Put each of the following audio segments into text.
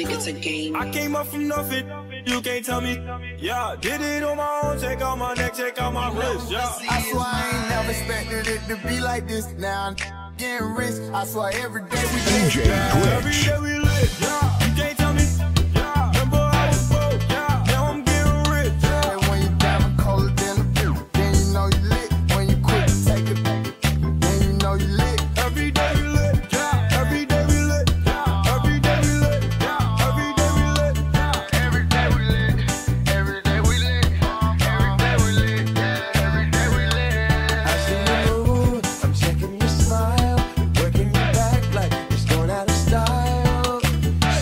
think it's a game. I came up from nothing, you can't tell me. Yeah, did it on my own, check out my neck, check out my wrist, yeah. I swear I ain't never expected it to be like this. Now I'm getting rich, I swear every day we lit. Yeah, every day we lit, yeah. You can't tell me, yeah. Remember I was broke, yeah. Now I'm getting rich, yeah. And when you diamond colder than a pill, then you know you lit. When you quit to take it, then you know you lit. Every day we lit, yeah. Every day we lit, yeah. Every day we lit, yeah. Every day we lit, yeah. Every day we lit, every day we lit, every day we lit, yeah. Every day we lit. I see you move, I'm checking your smile, working your back like it's going out of style.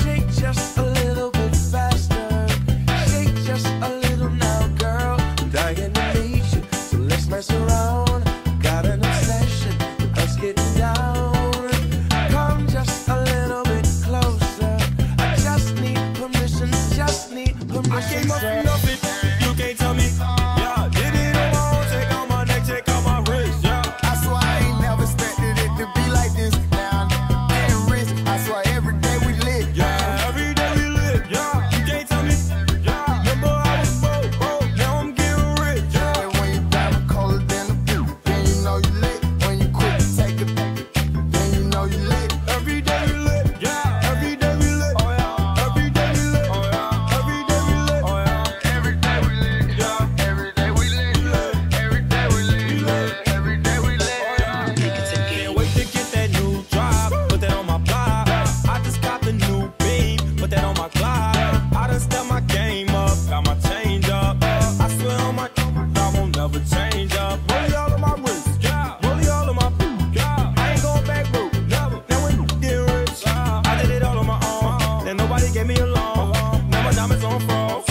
Shake just a little bit faster, shake just a little now, girl. I'm dying to meet you, so let's mess around. Got an obsession with us getting down. Come just a little bit closer. I just need permission, just need permission. I came up from nothing, you can't tell me. Yeah, did it on my own, check out my neck, check out my wrist, yeah. I swear I ain't never expected it to be like this. Now I'm getting rich, I swear every day we lit. Yeah, every day we lit, yeah. You can't tell me, yeah. Remember I was broke, now I'm getting rich, yeah. And when you diamond colder than a pill, then you know you lit. When you quit to take it, then you know you lit. Every day we lit, yeah. Every day we lit, oh yeah. Every day we lit, oh yeah. Every day we lit, oh yeah. Every day we lit, Yeah. every day we lit, every day we lit, every day we lit. I think it's a game. Can't wait to get that new drop, put that on my block. I just got the new beat, put that on my Glock. I done stepped my game up, got my change up. I swear on my I won't never change up. Rollie all of my wrist, yeah. Rollie all of my yeah. I ain't going back, bro, never. Now when you get rich, I did it all on my own. And nobody gave me a loan. Now my diamonds on froze.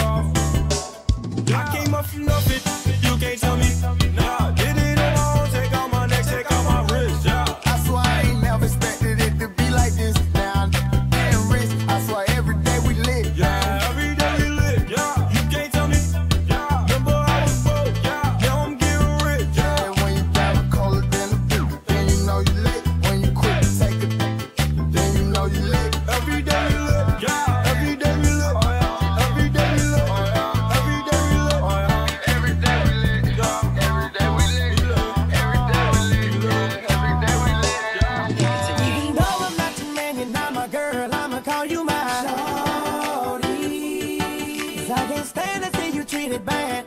I came up from nothing, you can't tell me. Nah, did it on my own, check out my neck, check out my wrist, yeah. I swear I ain't never expected it to be like this. Now I'm getting rich, I swear every day we lit. Yeah, every day we lit, yeah. You can't tell me, yeah. Remember I was broke, yeah. Now I'm getting rich, yeah. And when you diamond colder than a pill, then you know you lit. When you quit to take it, then you know you lit. Every day we lit, yeah. Every day we lit, oh yeah. Every day we lit, oh yeah. Every day we lit, oh yeah. Every day we lit, Yeah. every day we lit, every day we lit, every day we lit. I think it's a game. No, I'm not your man, you're not my girl. I'ma call you my shorty. 'Cause I can't stand to see you treated bad.